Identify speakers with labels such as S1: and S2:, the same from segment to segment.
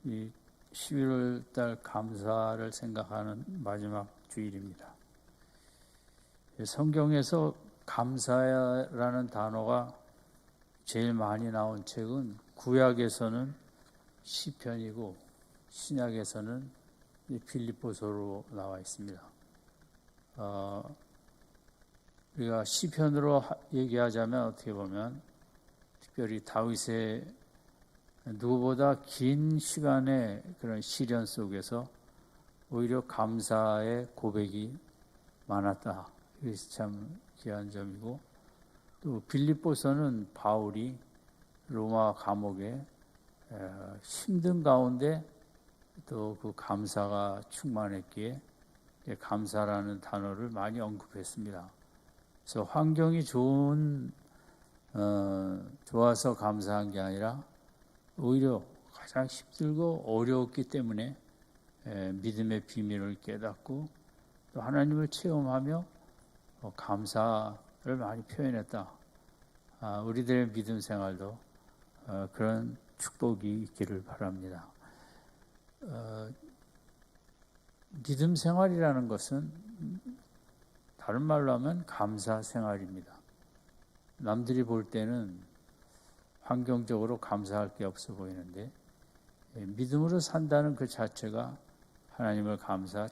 S1: 이 11월 달 감사를 생각하는 마지막 주일입니다. 성경에서 감사라는 단어가 제일 많이 나온 책은 구약에서는 시편이고 신약에서는 빌립보서로 나와 있습니다. 우리가 시편으로 얘기하자면 어떻게 보면 특별히 다윗의 누구보다 긴 시간의 그런 시련 속에서 오히려 감사의 고백이 많았다. 이것이 참 귀한 점이고, 또 빌립보서는 바울이 로마 감옥에 힘든 가운데 또 그 감사가 충만했기에 감사라는 단어를 많이 언급했습니다. 그래서 환경이 좋아서 감사한 게 아니라 오히려 가장 힘들고 어려웠기 때문에 믿음의 비밀을 깨닫고 또 하나님을 체험하며 감사를 많이 표현했다. 우리들의 믿음 생활도 그런 축복이 있기를 바랍니다. 믿음 생활이라는 것은 다른 말로 하면 감사 생활입니다. 남들이 볼 때는 환경적으로 감사할 게 없어 보이는데 믿음으로 산다는 그 자체가 하나님을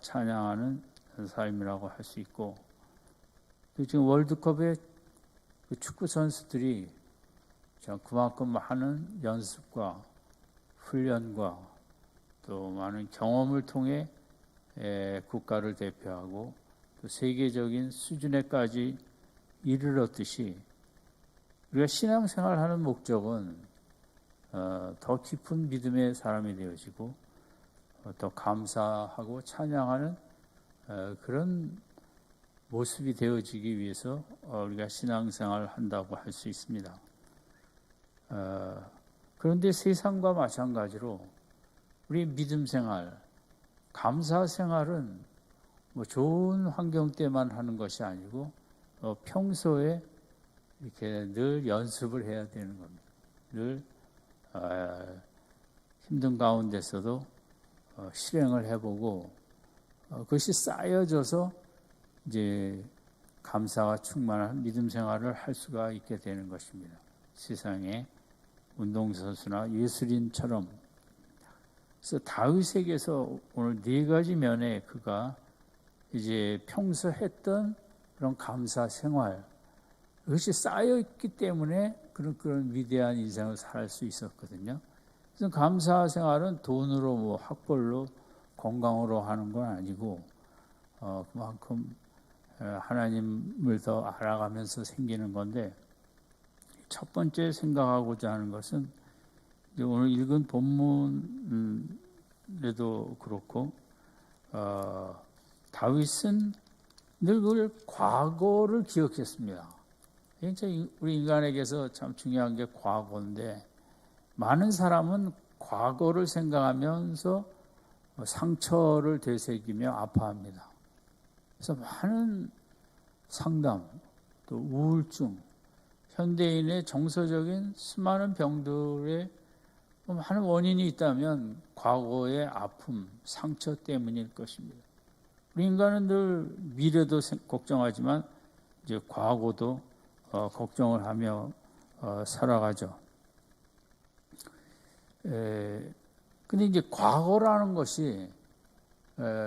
S1: 찬양하는 삶이라고 할 수 있고, 지금 월드컵에 그 축구 선수들이 그만큼 많은 연습과 훈련과 또 많은 경험을 통해 국가를 대표하고 또 세계적인 수준에까지 이르렀듯이 우리가 신앙생활하는 목적은 더 깊은 믿음의 사람이 되어지고 더 감사하고 찬양하는 그런 모습이 되어지기 위해서 우리가 신앙생활을 한다고 할 수 있습니다. 그런데 세상과 마찬가지로 우리 믿음 생활, 감사 생활은 뭐 좋은 환경 때만 하는 것이 아니고 평소에 이렇게 늘 연습을 해야 되는 겁니다. 늘 힘든 가운데서도 실행을 해보고 그것이 쌓여져서 이제 감사와 충만한 믿음 생활을 할 수가 있게 되는 것입니다. 세상에 운동선수나 예술인처럼. 그래서 다윗에게서 오늘 4가지 면에 그가 이제 평소 했던 그런 감사 생활, 그것이 쌓여있기 때문에 그런 위대한 인생을 살 수 있었거든요. 그래서 감사 생활은 돈으로 뭐 학벌로 건강으로 하는 건 아니고 그만큼 하나님을 더 알아가면서 생기는 건데, 첫 번째 생각하고자 하는 것은 오늘 읽은 본문에도 그렇고 다윗은 늘 그 과거를 기억했습니다. 진짜 우리 인간에게서 참 중요한 게 과거인데 많은 사람은 과거를 생각하면서 상처를 되새기며 아파합니다. 그래서 많은 상담, 또 우울증, 현대인의 정서적인 수많은 병들의 많은 원인이 있다면 과거의 아픔, 상처 때문일 것입니다. 우리 인간은 늘 미래도 걱정하지만 이제 과거도 걱정을 하며 살아가죠. 근데 이제 과거라는 것이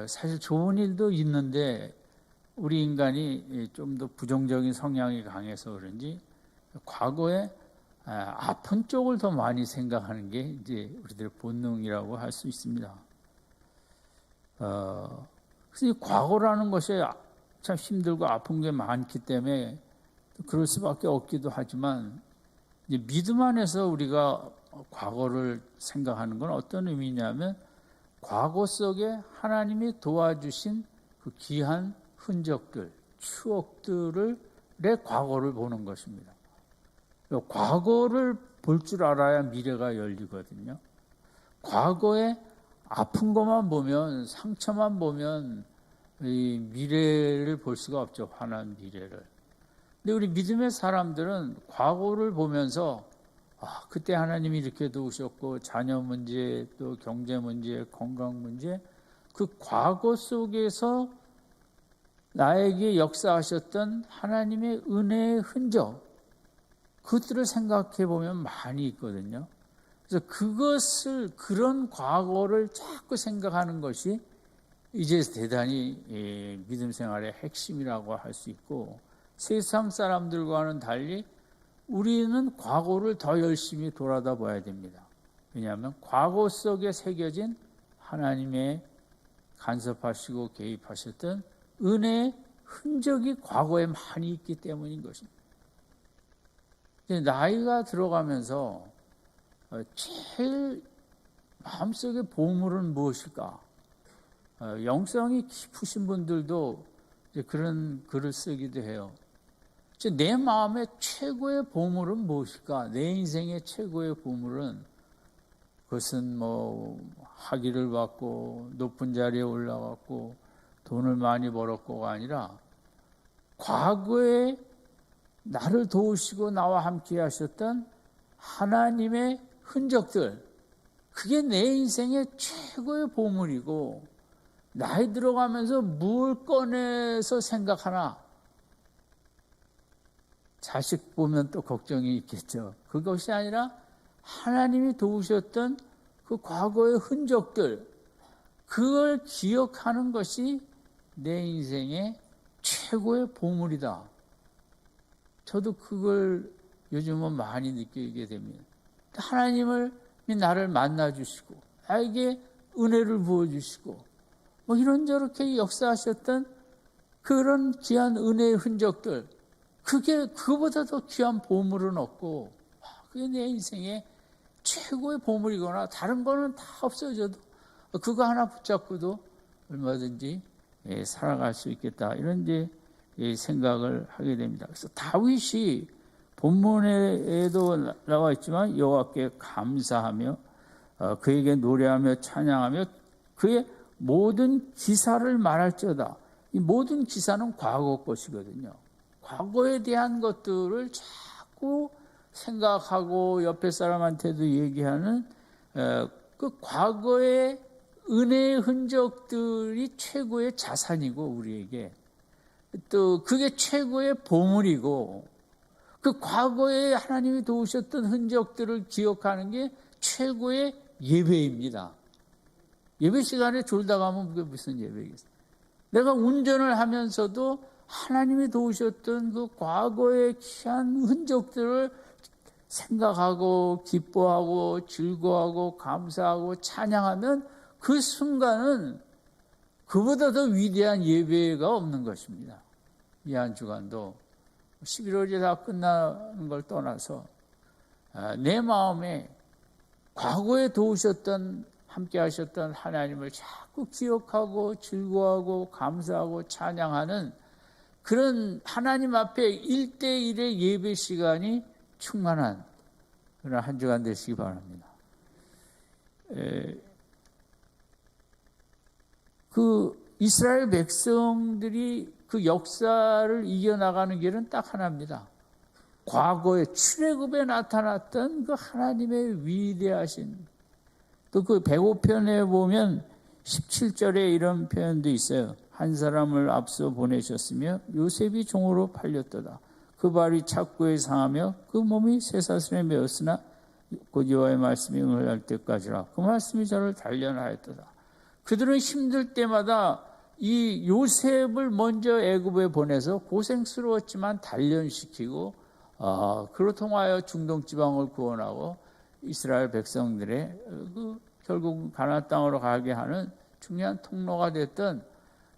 S1: 사실 좋은 일도 있는데 우리 인간이 좀 더 부정적인 성향이 강해서 그런지 과거에 아픈 쪽을 더 많이 생각하는 게 이제 우리들의 본능이라고 할 수 있습니다. 그래서 이 과거라는 것이 참 힘들고 아픈 게 많기 때문에 그럴 수밖에 없기도 하지만, 이제 믿음 안에서 우리가 과거를 생각하는 건 어떤 의미냐면 과거 속에 하나님이 도와주신 그 귀한 흔적들, 추억들의 과거를 보는 것입니다. 과거를 볼 줄 알아야 미래가 열리거든요. 과거에 아픈 것만 보면, 상처만 보면 이 미래를 볼 수가 없죠. 환한 미래를. 근데 우리 믿음의 사람들은 과거를 보면서 그때 하나님이 이렇게 도우셨고 자녀 문제, 또 경제 문제, 건강 문제, 그 과거 속에서 나에게 역사하셨던 하나님의 은혜의 흔적, 그것들을 생각해 보면 많이 있거든요. 그래서 그런 과거를 자꾸 생각하는 것이 이제 대단히 믿음 생활의 핵심이라고 할 수 있고, 세상 사람들과는 달리 우리는 과거를 더 열심히 돌아다 봐야 됩니다. 왜냐하면 과거 속에 새겨진 하나님의 간섭하시고 개입하셨던 은혜의 흔적이 과거에 많이 있기 때문인 것입니다. 나이가 들어가면서 제일 마음속의 보물은 무엇일까? 영성이 깊으신 분들도 그런 글을 쓰기도 해요. 내 마음의 최고의 보물은 무엇일까? 내 인생의 최고의 보물은, 그것은 학위를 받고 높은 자리에 올라갔고 돈을 많이 벌었고가 아니라 과거에 나를 도우시고 나와 함께 하셨던 하나님의 흔적들, 그게 내 인생의 최고의 보물이고, 나이 들어가면서 뭘 꺼내서 생각하나? 자식 보면 또 걱정이 있겠죠. 그것이 아니라 하나님이 도우셨던 그 과거의 흔적들, 그걸 기억하는 것이 내 인생의 최고의 보물이다. 저도 그걸 요즘은 많이 느끼게 됩니다. 하나님이 나를 만나주시고 나에게 은혜를 부어주시고 이런저렇게 역사하셨던 그런 귀한 은혜의 흔적들, 그거보다 더 귀한 보물은 없고, 그게 내 인생의 최고의 보물이거나 다른 거는 다 없어져도 그거 하나 붙잡고도 얼마든지 살아갈 수 있겠다, 이런 생각을 하게 됩니다. 그래서 다윗이 본문에도 나와 있지만 여호와께 감사하며 그에게 노래하며 찬양하며 그의 모든 기사를 말할지어다. 이 모든 기사는 과거 것이거든요. 과거에 대한 것들을 자꾸 생각하고 옆에 사람한테도 얘기하는 그 과거의 은혜의 흔적들이 최고의 자산이고, 우리에게 또 그게 최고의 보물이고, 그 과거에 하나님이 도우셨던 흔적들을 기억하는 게 최고의 예배입니다. 예배 시간에 졸다 가면 그게 무슨 예배겠어요? 내가 운전을 하면서도 하나님이 도우셨던 그 과거의 귀한 흔적들을 생각하고 기뻐하고 즐거워하고 감사하고 찬양하면 그 순간은 그보다 더 위대한 예배가 없는 것입니다. 이 한 주간도 11월이 다 끝나는 걸 떠나서 내 마음에 과거에 도우셨던, 함께 하셨던 하나님을 자꾸 기억하고 즐거워하고 감사하고 찬양하는 그런 하나님 앞에 1대1의 예배 시간이 충만한 그런 한 주간 되시기 바랍니다. 그 이스라엘 백성들이 그 역사를 이겨나가는 길은 딱 하나입니다. 과거에 출애굽에 나타났던 그 하나님의 위대하신, 또 그 105편에 보면 17절에 이런 표현도 있어요. 한 사람을 앞서 보내셨으며 요셉이 종으로 팔렸도다. 그 발이 착고에 상하며 그 몸이 쇠사슬에 매었으나 곧 여호와의 말씀이 응할 때까지라. 그 말씀이 저를 단련하였도다. 그들은 힘들 때마다 이 요셉을 먼저 애굽에 보내서 고생스러웠지만 단련시키고 그로 통하여 중동 지방을 구원하고 이스라엘 백성들의 결국 가나안 땅으로 가게 하는 중요한 통로가 됐던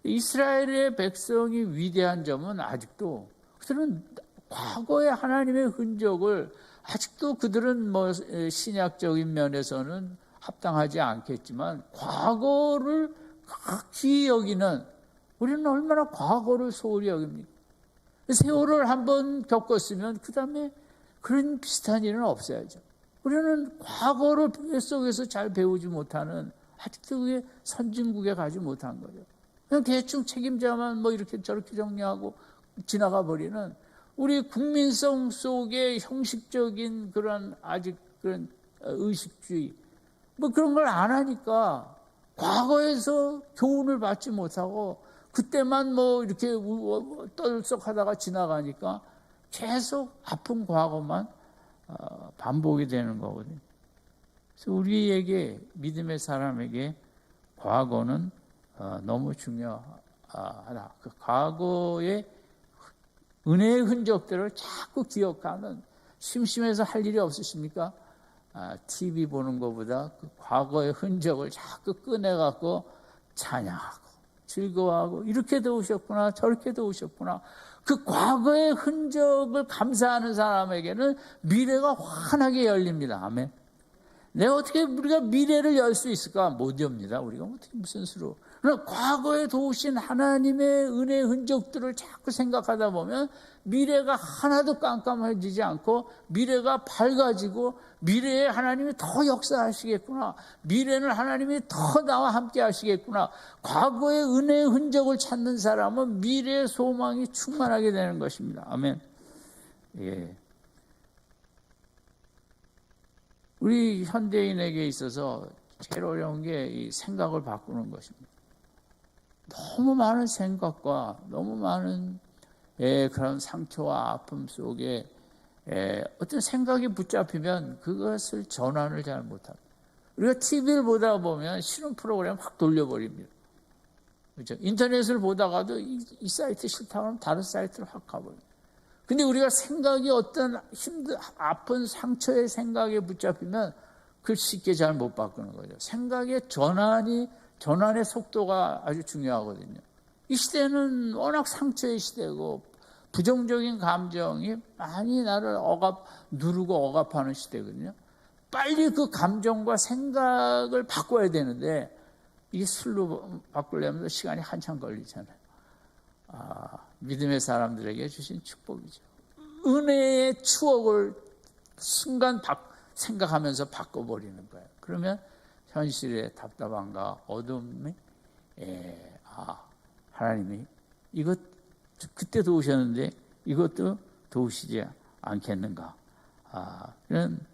S1: 이스라엘의 백성이 위대한 점은 아직도 그들은 과거의 하나님의 흔적을 아직도 그들은 신약적인 면에서는 합당하지 않겠지만 과거를 극히 여기는, 우리는 얼마나 과거를 소홀히 여깁니까? 세월을 한번 겪었으면 그 다음에 그런 비슷한 일은 없어야죠. 우리는 과거를 속에서 잘 배우지 못하는, 아직도 그게 선진국에 가지 못한 거죠. 그냥 대충 책임자만 이렇게 저렇게 정리하고 지나가 버리는, 우리 국민성 속에 형식적인 그런 아직 그런 의식주의 뭐 그런 걸 안 하니까 과거에서 교훈을 받지 못하고 그때만 뭐 이렇게 떨썩하다가 지나가니까 계속 아픈 과거만 반복이 되는 거거든요. 그래서 우리에게 믿음의 사람에게 과거는 너무 중요하다. 그 과거의 은혜의 흔적들을 자꾸 기억하는 심심해서 할 일이 없으십니까? TV 보는 것보다 그 과거의 흔적을 자꾸 꺼내갖고 찬양하고 즐거워하고 이렇게도 오셨구나 저렇게도 오셨구나. 그 과거의 흔적을 감사하는 사람에게는 미래가 환하게 열립니다. 아멘. 내가 어떻게 우리가 미래를 열 수 있을까? 못 엽니다. 우리가 어떻게 무슨 수로. 그러나 과거에 도우신 하나님의 은혜의 흔적들을 자꾸 생각하다 보면 미래가 하나도 깜깜해지지 않고 미래가 밝아지고 미래에 하나님이 더 역사하시겠구나. 미래는 하나님이 더 나와 함께 하시겠구나. 과거의 은혜의 흔적을 찾는 사람은 미래의 소망이 충만하게 되는 것입니다. 아멘. 예. 우리 현대인에게 있어서 제일 어려운 게 이 생각을 바꾸는 것입니다. 너무 많은 생각과 너무 많은 그런 상처와 아픔 속에 어떤 생각이 붙잡히면 그것을 전환을 잘 못합니다. 우리가 TV를 보다 보면 싫은 프로그램 확 돌려버립니다. 그렇죠? 인터넷을 보다가도 이 사이트 싫다 하면 다른 사이트를 확 가버립니다. 근데 우리가 생각이 어떤 아픈 상처의 생각에 붙잡히면 그걸 쉽게 잘 못 바꾸는 거죠. 생각의 전환의 속도가 아주 중요하거든요. 이 시대는 워낙 상처의 시대고 부정적인 감정이 많이 나를 누르고 억압하는 시대거든요. 빨리 그 감정과 생각을 바꿔야 되는데 이게 술로 바꾸려면 시간이 한참 걸리잖아요. 믿음의 사람들에게 주신 축복이죠. 은혜의 추억을 순간 생각하면서 바꿔버리는 거예요. 그러면 현실의 답답함과 어둠이 하나님이 이것 그때 도우셨는데 이것도 도우시지 않겠는가. 그런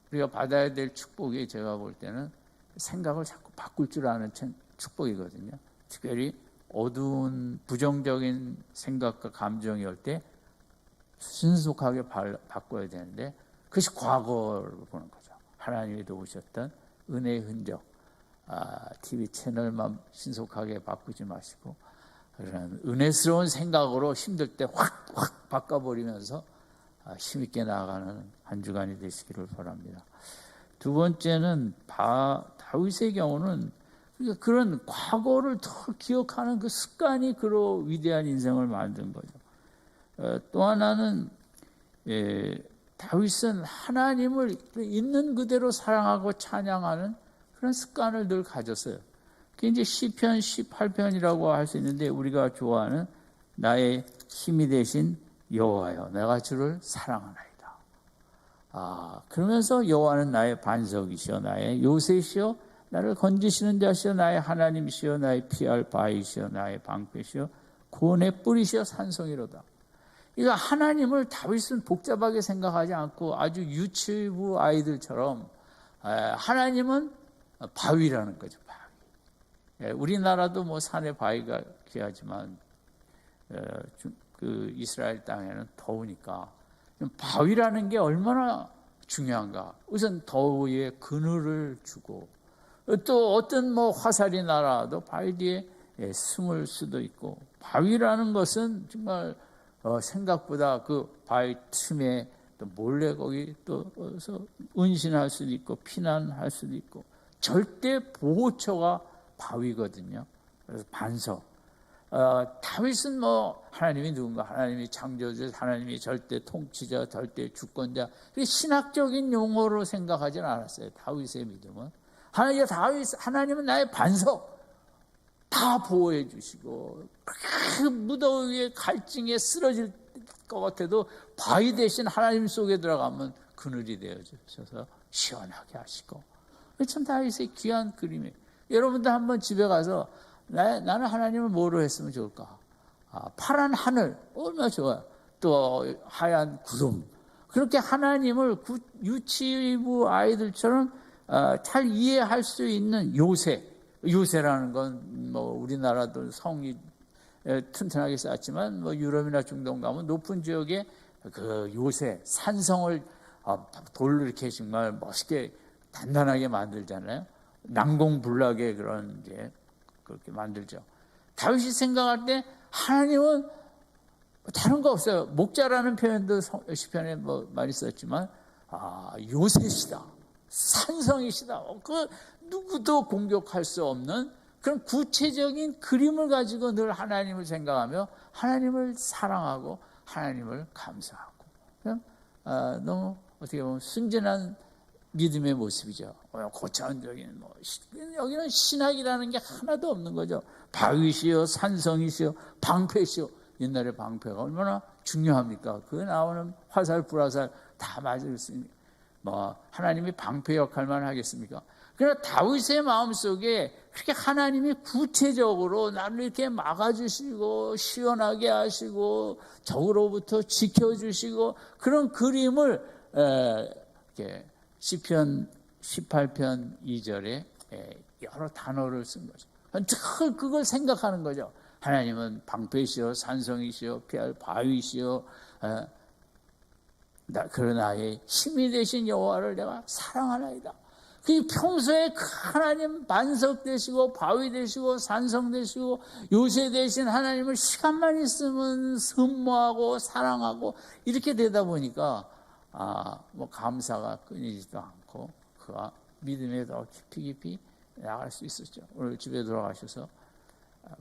S1: 우리가 받아야 될 축복이 제가 볼 때는 생각을 자꾸 바꿀 줄 아는 축복이거든요. 특별히 어두운 부정적인 생각과 감정이 올 때 신속하게 바꿔야 되는데 그것이 과거를 보는 거죠. 하나님이 도우셨던 은혜의 흔적, TV 채널만 신속하게 바꾸지 마시고 그런 은혜스러운 생각으로 힘들 때 확 바꿔버리면서 힘있게 나아가는 한 주간이 되시기를 바랍니다. 두 번째는 다윗의 경우는 그런 과거를 더 기억하는 그 습관이 그로 위대한 인생을 만든 거죠. 또 하나는 다윗은 하나님을 있는 그대로 사랑하고 찬양하는 그런 습관을 늘 가졌어요. 그게 이제 시편 18편이라고 할 수 있는데 우리가 좋아하는 나의 힘이 되신 여호와여 내가 주를 사랑하나이다. 그러면서 여호와는 나의 반석이시여 나의 요새시여 나를 건지시는 자시여 나의 하나님이시여 나의 피할 바위시여 나의 방패시여 구원의 뿌리시여 산성이로다. 이거 하나님을 다윗은 복잡하게 생각하지 않고 아주 유치부 아이들처럼 하나님은 바위라는 거죠. 바위. 우리나라도 뭐 산에 바위가 귀하지만 그 이스라엘 땅에는 더우니까 바위라는 게 얼마나 중요한가. 우선 더위에 그늘을 주고 또 어떤 뭐 화살이 날아도 바위 뒤에 숨을 수도 있고 바위라는 것은 정말 생각보다 그 바위 틈에 또 몰래 거기 또 은신할 수도 있고 피난할 수도 있고 절대 보호처가 바위거든요. 그래서 반석. 다윗은 뭐 하나님이 누군가 하나님이 창조주 하나님이 절대 통치자 절대 주권자 신학적인 용어로 생각하지는 않았어요. 다윗의 믿음은 하나님은 나의 반석 다 보호해 주시고 그 무더위에 갈증에 쓰러질 것 같아도 바위 대신 하나님 속에 들어가면 그늘이 되어 주셔서 시원하게 하시고 참 다윗의 귀한 그림이에요. 여러분도 한번 집에 가서 나는 하나님을 뭐로 했으면 좋을까? 파란 하늘 얼마나 좋아요. 또 하얀 구름. 그렇게 하나님을 유치부 아이들처럼 잘 이해할 수 있는 요새라는 건 뭐 우리나라도 성이 튼튼하게 쌓았지만 뭐 유럽이나 중동 가면 높은 지역에 그 요새 산성을 돌로 이렇게 정말 멋있게 단단하게 만들잖아요. 난공불락의 그런 이제 그렇게 만들죠. 다윗이 생각할 때 하나님은 다른 거 없어요. 목자라는 표현도 시편에 뭐 많이 썼지만 요새시다, 산성이시다. 그 누구도 공격할 수 없는 그런 구체적인 그림을 가지고 늘 하나님을 생각하며 하나님을 사랑하고 하나님을 감사하고 너무 어떻게 보면 순진한 믿음의 모습이죠. 고차원적인 여기는 신학이라는 게 하나도 없는 거죠. 바위시여 산성이시여 방패시여. 옛날에 방패가 얼마나 중요합니까? 그 나오는 화살 불화살 다 맞을 수 있는 하나님이 방패 역할만 하겠습니까? 그러나 다윗의 마음속에 그렇게 하나님이 구체적으로 나를 이렇게 막아주시고 시원하게 하시고 적으로부터 지켜주시고 그런 그림을 이렇게 시편 18편 2절에 여러 단어를 쓴 거죠. 늘 그걸 생각하는 거죠. 하나님은 방패시여 산성이시여 피할 바위시여 그런 나의 힘이 되신 여호와를 내가 사랑하나이다. 그 평소에 하나님 반석 되시고 바위 되시고 산성 되시고 요새 되신 하나님을 시간만 있으면 선모하고 사랑하고 이렇게 되다 보니까 뭐 감사가 끊이지도 않고 그가 믿음에 더 깊이 나갈 수 있었죠. 오늘 집에 돌아가셔서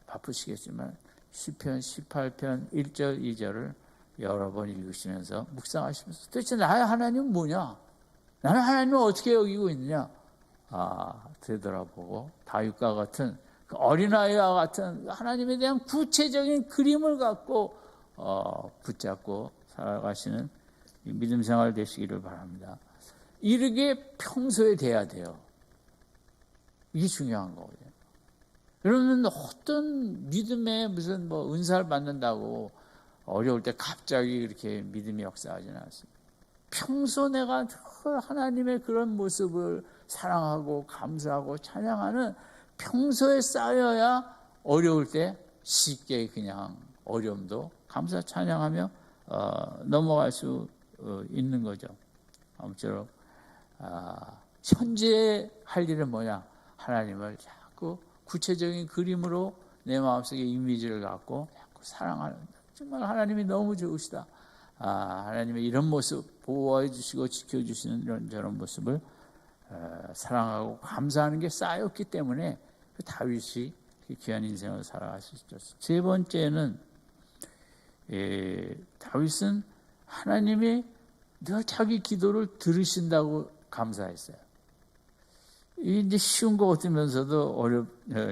S1: 바쁘시겠지만 시편 18편 1절 2절을 여러 번 읽으시면서 묵상하시면서 도대체 나의 하나님은 뭐냐? 나는 하나님을 어떻게 여기고 있느냐? 되돌아보고 다윗과 같은 그 어린아이와 같은 하나님에 대한 구체적인 그림을 갖고 붙잡고 살아가시는 믿음 생활 되시기를 바랍니다. 이렇게 평소에 돼야 돼요. 이게 중요한 거거든요. 여러분 어떤 믿음에 무슨 은사를 받는다고 어려울 때 갑자기 이렇게 믿음이 역사하지는 않습니다. 평소 내가 하나님의 그런 모습을 사랑하고 감사하고 찬양하는 평소에 쌓여야 어려울 때 쉽게 그냥 어려움도 감사 찬양하며 넘어갈 수 있는 거죠. 아무쪼록 현재 할 일은 뭐냐? 하나님을 자꾸 구체적인 그림으로 내 마음속에 이미지를 갖고 자꾸 사랑하는 정말 하나님이 너무 좋으시다. 하나님의 이런 모습 보호해 주시고 지켜주시는 이런 저런 모습을 사랑하고 감사하는 게 쌓였기 때문에 그 다윗이 귀한 인생을 살아갈 수 있었어요. 세 번째는 다윗은 하나님이 늘 자기 기도를 들으신다고 감사했어요. 이제 쉬운 것 같으면서도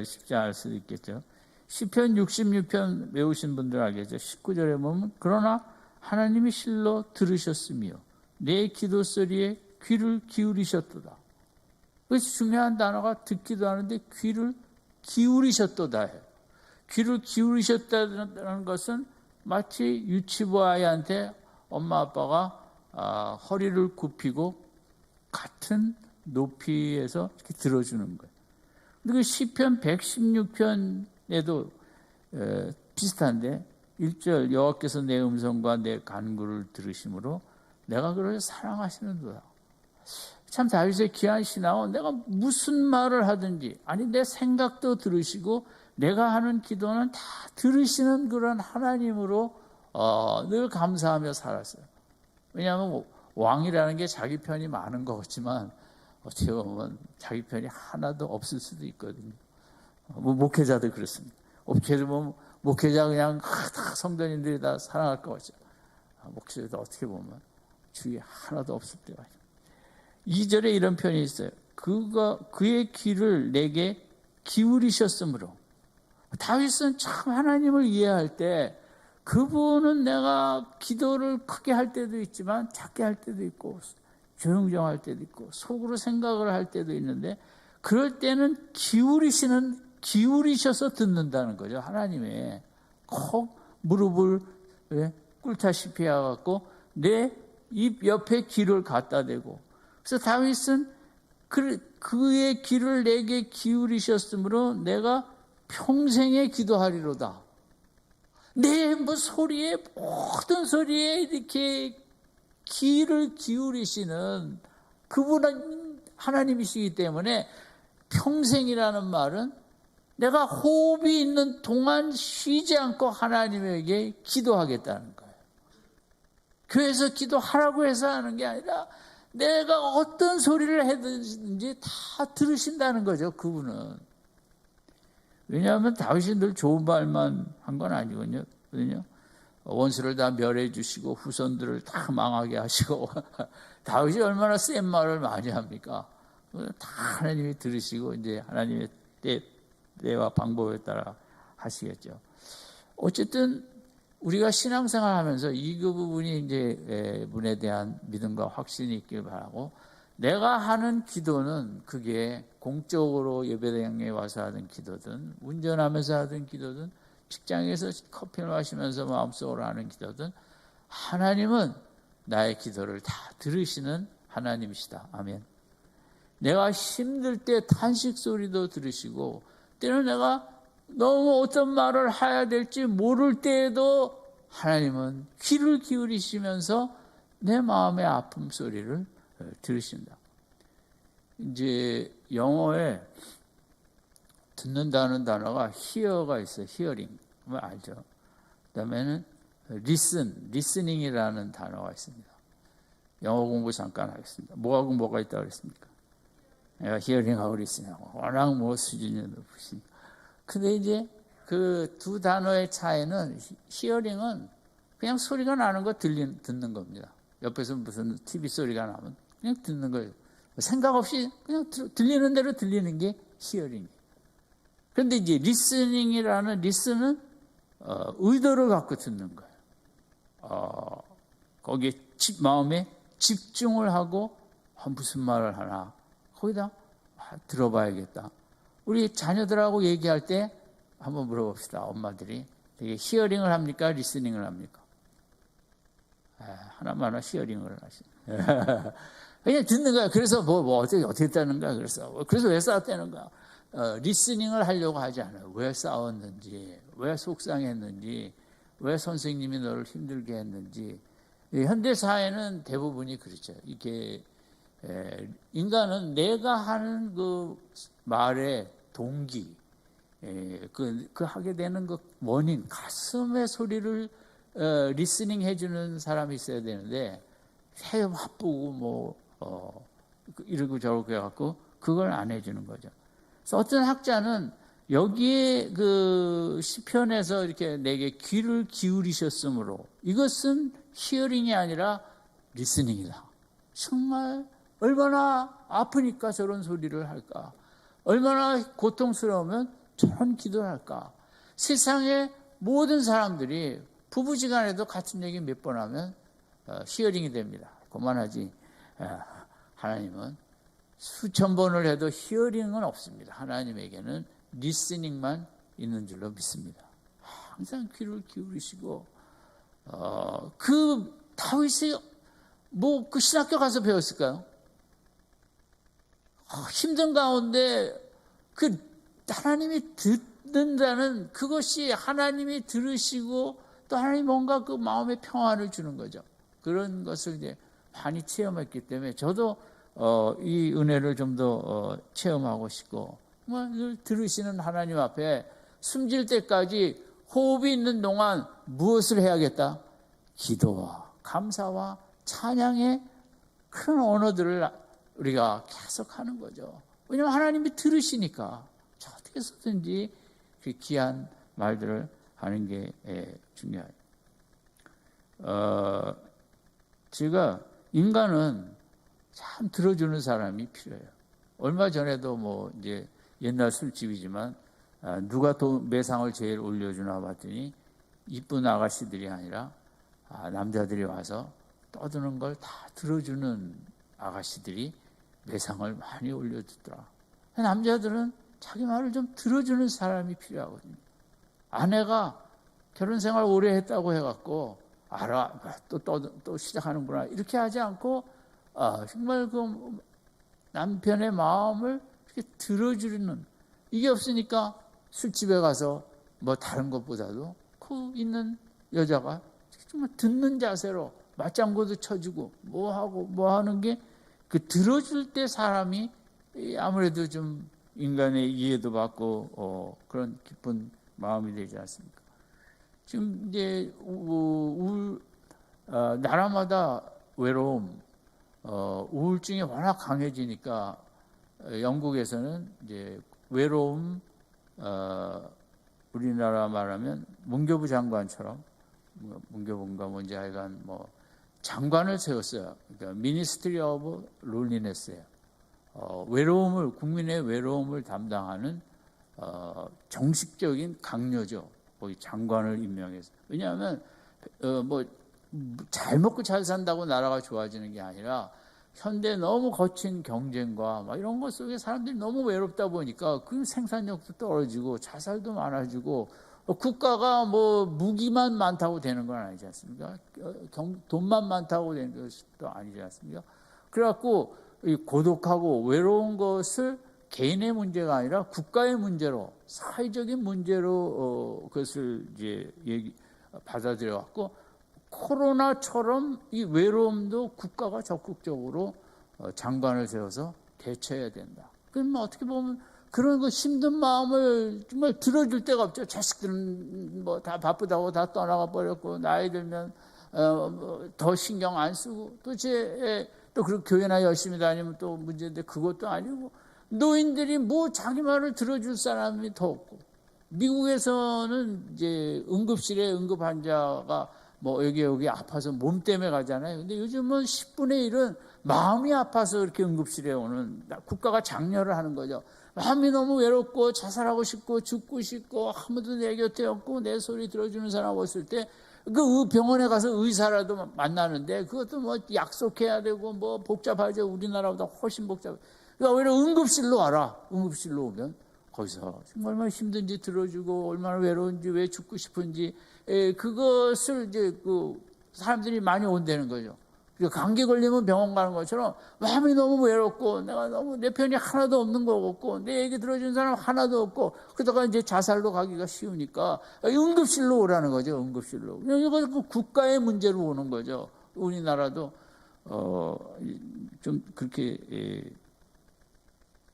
S1: 쉽지 않을 수도 있겠죠. 시편 66편 외우신 분들 알겠죠. 19절에 보면 그러나 하나님이 실로 들으셨으며 내 기도 소리에 귀를 기울이셨도다. 그래서 중요한 단어가 듣기도 하는데 귀를 기울이셨도다 해요. 귀를 기울이셨다는 것은 마치 유치부 아이한테 엄마 아빠가 허리를 굽히고 같은 높이에서 이렇게 들어주는 거예요. 근데 그 시편 116편에도 비슷한데 1절 여호와께서 내 음성과 내 간구를 들으심으로 내가 그를 사랑하시는도다. 참 다윗의 귀한 신앙은 내가 무슨 말을 하든지 아니 내 생각도 들으시고 내가 하는 기도는 다 들으시는 그런 하나님으로 늘 감사하며 살았어요. 왜냐하면 왕이라는 게 자기 편이 많은 것 같지만 어떻게 보면 자기 편이 하나도 없을 수도 있거든요. 목회자도 그렇습니다. 어떻게 보면 목회자 그냥 다 성도님들이 다 사랑할 것 같죠. 목회자도 어떻게 보면 주위에 하나도 없을 때가 있어요. 2절에 이런 표현이 있어요. 그의 귀를 내게 기울이셨으므로. 다윗은 참 하나님을 이해할 때 그분은 내가 기도를 크게 할 때도 있지만 작게 할 때도 있고 조용조용할 때도 있고 속으로 생각을 할 때도 있는데 그럴 때는 기울이셔서 듣는다는 거죠. 하나님의 꼭 무릎을 꿇다시피 해갖고 내 입 옆에 귀를 갖다 대고, 그래서 다윗은 그의 귀를 내게 기울이셨으므로 내가 평생에 기도하리로다. 내 뭐 소리에, 모든 소리에 이렇게 귀를 기울이시는 그분은 하나님이시기 때문에 평생이라는 말은 내가 호흡이 있는 동안 쉬지 않고 하나님에게 기도하겠다는 거예요. 교회에서 기도하라고 해서 하는 게 아니라 내가 어떤 소리를 해든지 다 들으신다는 거죠, 그분은. 왜냐하면 다윗이 늘 좋은 말만 한 건 아니거든요. 원수를 다 멸해 주시고 후손들을 다 망하게 하시고 다윗이 얼마나 센 말을 많이 합니까? 다 하나님이 들으시고 이제 하나님의 때와 방법에 따라 하시겠죠. 어쨌든 우리가 신앙생활 하면서 이 부분이 이제 분에 대한 믿음과 확신이 있길 바라고, 내가 하는 기도는 그게 공적으로 예배당에 와서 하든 기도든, 운전하면서 하든 기도든, 직장에서 커피를 마시면서 마음속으로 하는 기도든, 하나님은 나의 기도를 다 들으시는 하나님이시다. 아멘. 내가 힘들 때 탄식 소리도 들으시고, 때로는 내가 너무 어떤 말을 해야 될지 모를 때에도 하나님은 귀를 기울이시면서 내 마음의 아픔 소리를 들으신다. 이제 영어에 듣는다는 단어가 hear가 있어요. hearing. 알죠? 그 다음에는 listening이라는 단어가 있습니다. 영어 공부 잠깐 하겠습니다. 뭐하고 뭐가 있다고 그랬습니까? 내가 hearing하고 listening하고 워낙 뭐 수준이 높으시니까. 근데 이제 그 두 단어의 차이는, 히어링은 그냥 소리가 나는 거 듣는 겁니다. 옆에서 무슨 TV 소리가 나면 그냥 듣는 거예요. 생각 없이 그냥 들리는 대로 들리는 게 히어링이에요. 그런데 이제 리스닝이라는, 리스는 의도를 갖고 듣는 거예요. 거기에 마음에 집중을 하고 무슨 말을 하나 거기다 들어봐야겠다. 우리 자녀들하고 얘기할 때 한번 물어봅시다. 엄마들이 되게 히어링을 합니까? 리스닝을 합니까? 하나만 히어링을 하시네. 그냥 듣는 거야. 그래서 어떻게 했다는 거야. 그래서 왜 싸웠다는 거야. 리스닝을 하려고 하지 않아요. 왜 싸웠는지, 왜 속상했는지, 왜 선생님이 너를 힘들게 했는지. 현대 사회는 대부분이 그렇죠. 이게 인간은 내가 하는 그 말의 동기, 그 하게 되는 그 원인, 가슴의 소리를 리스닝 해주는 사람이 있어야 되는데, 새 바쁘고 이러고 저러고 해갖고 그걸 안 해주는 거죠. 그래서 어떤 학자는 여기에 그 시편에서 이렇게 내게 귀를 기울이셨으므로, 이것은 히어링이 아니라 리스닝이다. 정말 얼마나 아프니까 저런 소리를 할까? 얼마나 고통스러우면 저런 기도를 할까? 세상의 모든 사람들이 부부지간에도 같은 얘기 몇 번 하면 히어링이 됩니다. 그만하지. 하나님은 수천 번을 해도 히어링은 없습니다. 하나님에게는 리스닝만 있는 줄로 믿습니다. 항상 귀를 기울이시고, 그 다윗이 그 신학교 가서 배웠을까요? 힘든 가운데 그 하나님이 듣는다는 그것이, 하나님이 들으시고 또 하나님이 뭔가 그 마음의 평안을 주는 거죠. 그런 것을 이제 많이 체험했기 때문에 저도 이 은혜를 좀 더 체험하고 싶고, 늘 들으시는 하나님 앞에 숨질 때까지 호흡이 있는 동안 무엇을 해야겠다? 기도와 감사와 찬양의 그런 언어들을 우리가 계속 하는 거죠. 왜냐하면 하나님이 들으시니까 어떻게 해서든지 그 귀한 말들을 하는 게 중요해요. 제가 인간은 참 들어주는 사람이 필요해요. 얼마 전에도 이제 옛날 술집이지만 누가 매상을 제일 올려주나 봤더니 이쁜 아가씨들이 아니라 남자들이 와서 떠드는 걸 다 들어주는 아가씨들이 매상을 많이 올려주더라. 남자들은 자기 말을 좀 들어주는 사람이 필요하거든요. 아내가 결혼 생활 오래 했다고 해갖고 알아 또 시작하는구나 이렇게 하지 않고 정말 그 남편의 마음을 이렇게 들어주는 이게 없으니까 술집에 가서 뭐 다른 것보다도 그 있는 여자가 정말 듣는 자세로 맞장구도 쳐주고 뭐 하고 뭐 하는 게 그 들어줄 때 사람이 아무래도 좀 인간의 이해도 받고 그런 기쁜 마음이 되지 않습니까? 지금 이제 나라마다 외로움, 우울증이 워낙 강해지니까 영국에서는 이제 외로움, 우리나라 말하면 문교부 장관처럼 문교부인가 뭔지 하여간 뭐 장관을 세웠어요. 그러니까 미니스트리 오브 롤리네스예요. 외로움을 국민의 외로움을 담당하는 정식적인 강요죠. 거기 장관을 임명해서. 왜냐하면 뭐 잘 먹고 잘 산다고 나라가 좋아지는 게 아니라 현대 너무 거친 경쟁과 막 이런 것 속에 사람들이 너무 외롭다 보니까 그 생산력도 떨어지고 자살도 많아지고 국가가 뭐 무기만 많다고 되는 건 아니지 않습니까? 돈만 많다고 되는 것도 아니지 않습니까? 그래갖고 고독하고 외로운 것을 개인의 문제가 아니라 국가의 문제로 사회적인 문제로 그것을 이제 받아들여 갖고 코로나처럼 이 외로움도 국가가 적극적으로 장관을 세워서 대처해야 된다. 그럼 어떻게 보면 그런 거 힘든 마음을 정말 들어줄 데가 없죠. 자식들은 뭐 다 바쁘다고 다 떠나가 버렸고 나이 들면 더 신경 안 쓰고 또 그리고 교회나 열심히 다니면 또 문제인데 그것도 아니고 노인들이 뭐 자기 말을 들어줄 사람이 더 없고 미국에서는 이제 응급실에 응급 환자가 뭐 여기 아파서 몸 때문에 가잖아요. 근데 요즘은 10분의 1은 마음이 아파서 이렇게 응급실에 오는 국가가 장려를 하는 거죠. 마음이 너무 외롭고 자살하고 싶고 죽고 싶고 아무도 내 곁에 없고 내 소리 들어주는 사람 없을 때 그 병원에 가서 의사라도 만나는데 그것도 뭐 약속해야 되고 뭐 복잡하죠. 우리나라보다 훨씬 복잡해. 그러니까 오히려 응급실로 와라. 응급실로 오면 거기서 정말 얼마나 힘든지 들어주고 얼마나 외로운지 왜 죽고 싶은지 그것을 이제 그 사람들이 많이 온다는 거죠. 감기 걸리면 병원 가는 것처럼 마음이 너무 외롭고 내가 너무 내 편이 하나도 없는 거 같고 내 얘기 들어주는 사람 하나도 없고 그러다가 이제 자살로 가기가 쉬우니까 응급실로 오라는 거죠. 응급실로. 이거 국가의 문제로 오는 거죠. 우리나라도 좀 그렇게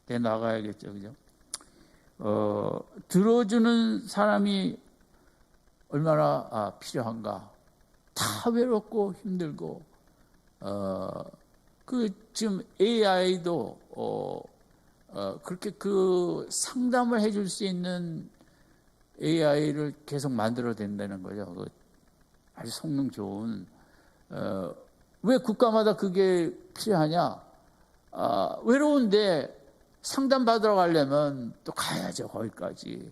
S1: 돼 나가야겠죠, 그죠? 들어주는 사람이 얼마나 필요한가. 다 외롭고 힘들고. 지금 AI도, 그렇게 그 상담을 해줄 수 있는 AI를 계속 만들어야 된다는 거죠. 아주 성능 좋은, 왜 국가마다 그게 필요하냐? 외로운데 상담 받으러 가려면 또 가야죠, 거기까지.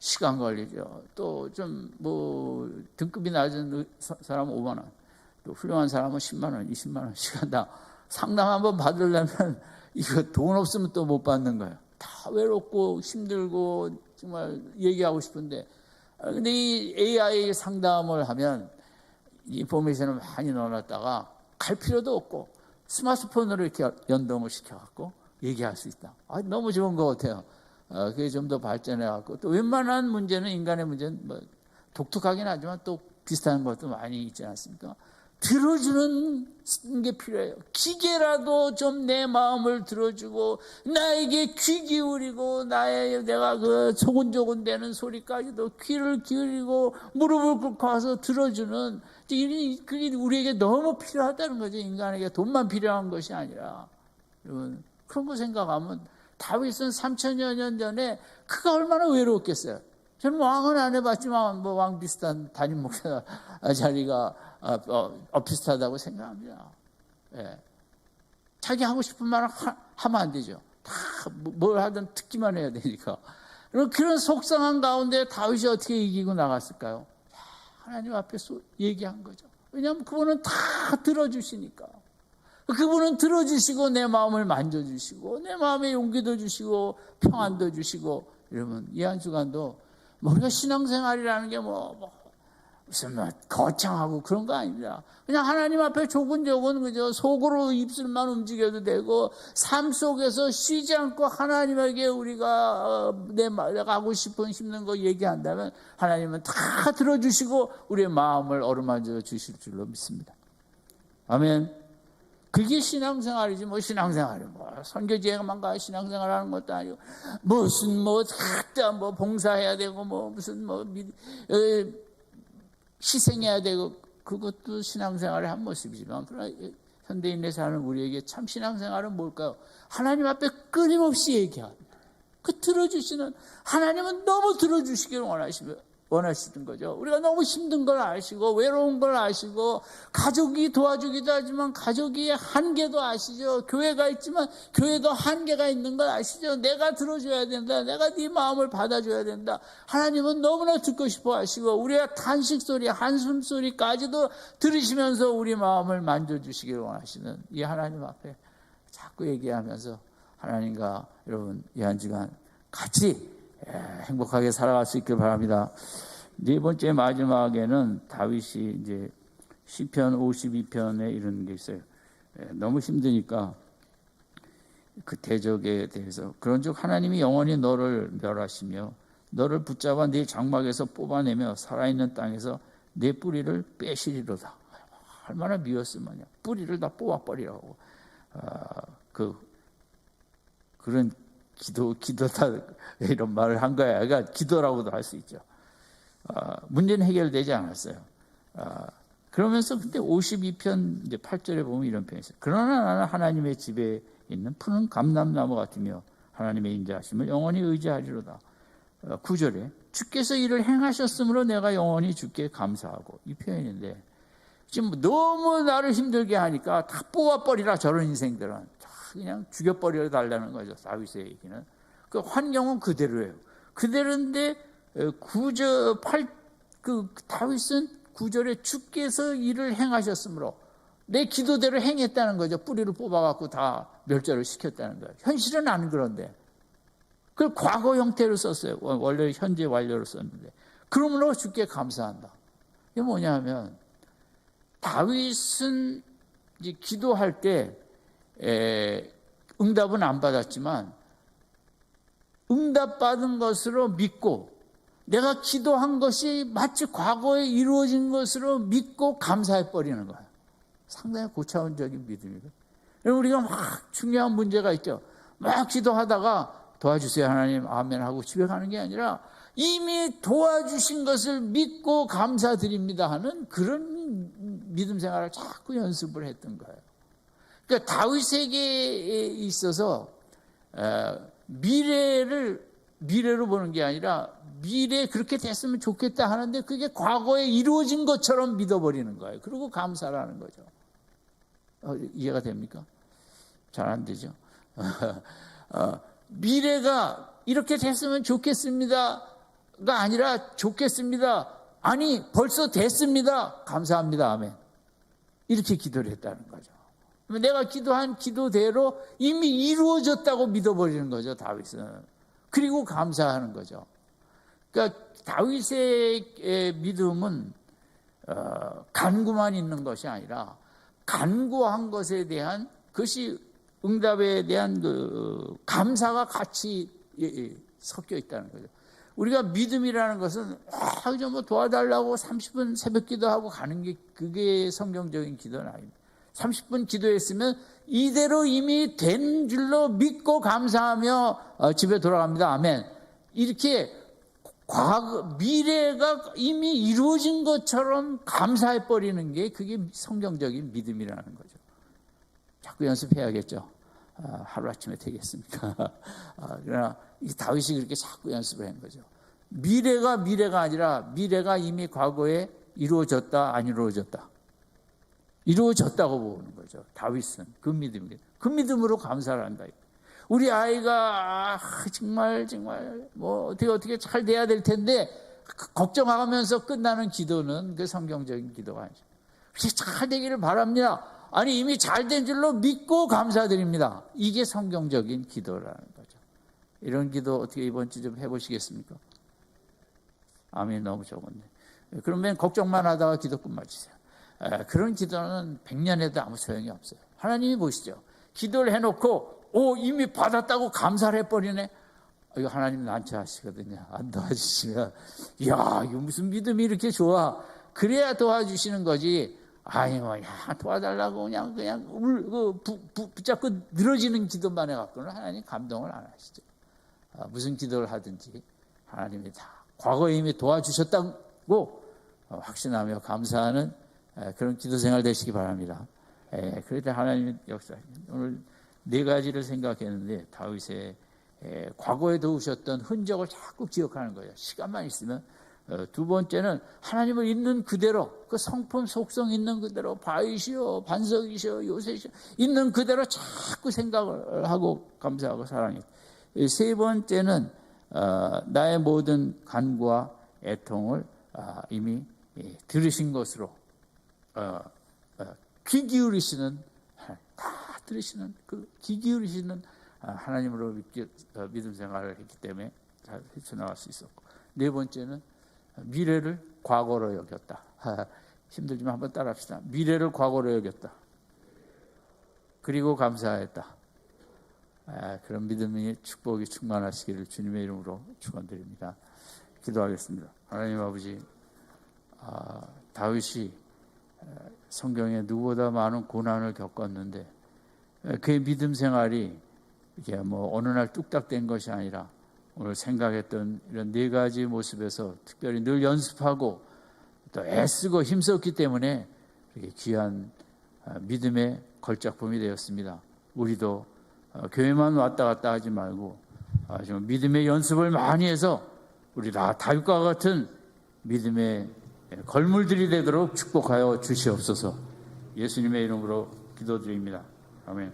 S1: 시간 걸리죠. 또 좀 뭐 등급이 낮은 사람은 5만 원. 또 훌륭한 사람은 10만 원, 20만 원 시간당 상담 한번 받으려면 이거 돈 없으면 또 못 받는 거예요. 다 외롭고 힘들고 정말 얘기하고 싶은데 근데 이 AI 상담을 하면 인포메이션을 많이 넣어놨다가 갈 필요도 없고 스마트폰으로 이렇게 연동을 시켜갖고 얘기할 수 있다. 너무 좋은 것 같아요. 그게 좀 더 발전해갖고 또 웬만한 문제는 인간의 문제는 뭐 독특하긴 하지만 또 비슷한 것도 많이 있지 않습니까? 들어주는 게 필요해요. 기계라도 좀 내 마음을 들어주고 나에게 귀 기울이고 내가 그 소곤조곤 되는 소리까지도 귀를 기울이고 무릎을 꿇고 와서 들어주는 그게 우리에게 너무 필요하다는 거죠. 인간에게 돈만 필요한 것이 아니라 여러분 그런 거 생각하면 다윗은 3000여 년 전에 그가 얼마나 외로웠겠어요. 저는 왕은 안 해봤지만 뭐 왕 비슷한 담임 목사 자리가 비슷하다고 생각합니다. 예. 자기 하고 싶은 말을 하면 안 되죠. 다 뭘 하든 듣기만 해야 되니까. 그런 속상한 가운데 다윗이 어떻게 이기고 나갔을까요? 하나님 앞에서 얘기한 거죠. 왜냐하면 그분은 다 들어주시니까. 그분은 들어주시고 내 마음을 만져주시고 내 마음에 용기도 주시고 평안도 주시고 이러면 이 한 주간도 우리가 신앙생활이라는 게 무슨 뭐 거창하고 그런 거 아닙니다. 그냥 하나님 앞에 조근조근 그저 속으로 입술만 움직여도 되고 삶 속에서 쉬지 않고 하나님에게 우리가 내가 하고 싶은 힘든 거 얘기한다면 하나님은 다 들어주시고 우리의 마음을 어루만져 주실 줄로 믿습니다. 아멘. 그게 신앙생활이지 뭐 신앙생활이 뭐 선교지에만 가 신앙생활하는 것도 아니고 무슨 뭐 각자 뭐 봉사해야 되고 뭐 무슨 뭐 희생해야 되고 그것도 신앙생활의 한 모습이지만 그러나 현대인에 사는 우리에게 참 신앙생활은 뭘까요? 하나님 앞에 끊임없이 얘기합니다. 그 들어주시는 하나님은 너무 들어주시기를 원하시는 거죠. 우리가 너무 힘든 걸 아시고 외로운 걸 아시고 가족이 도와주기도 하지만 가족이 한계도 아시죠. 교회가 있지만 교회도 한계가 있는 걸 아시죠. 내가 들어줘야 된다. 내가 네 마음을 받아줘야 된다. 하나님은 너무나 듣고 싶어 하시고 우리의 탄식소리 한숨소리까지도 들으시면서 우리 마음을 만져주시기를 원하시는 이 하나님 앞에 자꾸 얘기하면서 하나님과 여러분 이 한 주간 같이 행복하게 살아갈 수 있길 바랍니다. 네 번째 마지막에는 다윗이 이제 시편 52편에 이런 게 있어요. 너무 힘드니까 그 대적에 대해서 그런즉 하나님이 영원히 너를 멸하시며 너를 붙잡아 네 장막에서 뽑아내며 살아있는 땅에서 네 뿌리를 빼시리로다. 얼마나 미웠으면요. 뿌리를 다 뽑아버리라고. 그런 기도다 이런 말을 한 거야. 그러니까 기도라고도 할 수 있죠. 문제는 해결되지 않았어요. 그러면서 근데 52편 이제 8절에 보면 이런 표현이 있어요. 그러나 나는 하나님의 집에 있는 푸른 감람나무 같으며 하나님의 인자하심을 영원히 의지하리로다. 9절에 주께서 이를 행하셨으므로 내가 영원히 주께 감사하고 이 표현인데 지금 너무 나를 힘들게 하니까 다 뽑아버리라 저런 인생들은. 그냥 죽여버려 달라는 거죠. 다윗의 얘기는. 그 환경은 그대로예요. 그대로인데 다윗은 9절에 주께서 일을 행하셨으므로 내 기도대로 행했다는 거죠. 뿌리를 뽑아갖고 다 멸절을 시켰다는 거예요. 현실은 안 그런데. 그걸 과거 형태로 썼어요. 원래 현재 완료로 썼는데. 그러므로 주께 감사한다. 이게 뭐냐 하면 다윗은 이제 기도할 때 응답은 안 받았지만 응답받은 것으로 믿고 내가 기도한 것이 마치 과거에 이루어진 것으로 믿고 감사해버리는 거예요. 상당히 고차원적인 믿음이거든요. 우리가 막 중요한 문제가 있죠. 막 기도하다가 도와주세요 하나님 아멘 하고 집에 가는 게 아니라 이미 도와주신 것을 믿고 감사드립니다 하는 그런 믿음 생활을 자꾸 연습을 했던 거예요. 그러니까 다윗에게 있어서 미래로 보는 게 아니라 미래에 그렇게 됐으면 좋겠다 하는데 그게 과거에 이루어진 것처럼 믿어버리는 거예요. 그리고 감사라는 거죠. 이해가 됩니까? 잘 안 되죠. 미래가 이렇게 됐으면 좋겠습니다가 아니라 좋겠습니다. 아니 벌써 됐습니다. 감사합니다. 아멘. 이렇게 기도를 했다는 거죠. 내가 기도한 기도대로 이미 이루어졌다고 믿어버리는 거죠. 다윗은. 그리고 감사하는 거죠. 그러니까 다윗의 믿음은 간구만 있는 것이 아니라 간구한 것에 대한 그것이 응답에 대한 그 감사가 같이 섞여 있다는 거죠. 우리가 믿음이라는 것은 뭐 도와달라고 30분 새벽 기도하고 가는 게 그게 성경적인 기도는 아닙니다. 30분 기도했으면 이대로 이미 된 줄로 믿고 감사하며 집에 돌아갑니다. 아멘. 이렇게 미래가 이미 이루어진 것처럼 감사해버리는 게 그게 성경적인 믿음이라는 거죠. 자꾸 연습해야겠죠. 하루아침에 되겠습니까? 그러나 이 다윗이 그렇게 자꾸 연습을 한 거죠. 미래가 아니라 미래가 이미 과거에 이루어졌다 안 이루어졌다. 이루어졌다고 보는 거죠. 다윗은 그 믿음이에요. 그 믿음으로 감사를 한다. 우리 아이가 정말 뭐 어떻게 잘 돼야 될 텐데 걱정하면서 끝나는 기도는 그 성경적인 기도가 아니죠. 잘 되기를 바랍니다. 아니 이미 잘 된 줄로 믿고 감사드립니다. 이게 성경적인 기도라는 거죠. 이런 기도 어떻게 이번 주 좀 해보시겠습니까? 아멘. 너무 좋은데 그러면 걱정만 하다가 기도 끝마치세요. 그런 기도는 100년에도 아무 소용이 없어요. 하나님이 보시죠. 기도를 해놓고 이미 받았다고 감사를 해버리네. 이거 하나님 난처하시거든요. 안 도와주시면 이야 이거 무슨 믿음이 이렇게 좋아. 그래야 도와주시는 거지. 아니 도와달라고 그냥 붙잡고 늘어지는 기도만 해갖고는 하나님 감동을 안 하시죠. 무슨 기도를 하든지 하나님이 다 과거에 이미 도와주셨다고 확신하며 감사하는 그런 기도 생활 되시기 바랍니다. 그럴 때 하나님의 역사. 오늘 4가지를 생각했는데 다윗의 과거에 도우셨던 흔적을 자꾸 기억하는 거예요. 시간만 있으면. 2번째는 하나님을 있는 그대로, 그 성품 속성 있는 그대로, 바윗이요 반석이시요 요새시요 있는 그대로 자꾸 생각을 하고 감사하고 사랑해요. 3번째는 나의 모든 간구와 애통을 이미 들으신 것으로 귀 기울이시는, 다 들으시는, 그 귀 기울이시는 하나님으로 믿음 생활을 했기 때문에 잘 헤쳐나갈 수 있었고, 4번째는 미래를 과거로 여겼다. 힘들지만 한번 따라합시다. 미래를 과거로 여겼다. 그리고 감사했다. 그런 믿음의 축복이 충만하시기를 주님의 이름으로 축원드립니다. 기도하겠습니다. 하나님 아버지, 다윗이 성경에 누구보다 많은 고난을 겪었는데 그의 믿음 생활이 이게 어느 날 뚝딱 된 것이 아니라 오늘 생각했던 이런 4가지 모습에서 특별히 늘 연습하고 또 애쓰고 힘썼기 때문에 이렇게 귀한 믿음의 걸작품이 되었습니다. 우리도 교회만 왔다 갔다 하지 말고 좀 믿음의 연습을 많이 해서 우리 다 다윗과 같은 믿음의 걸물들이 되도록 축복하여 주시옵소서. 예수님의 이름으로 기도드립니다. 아멘.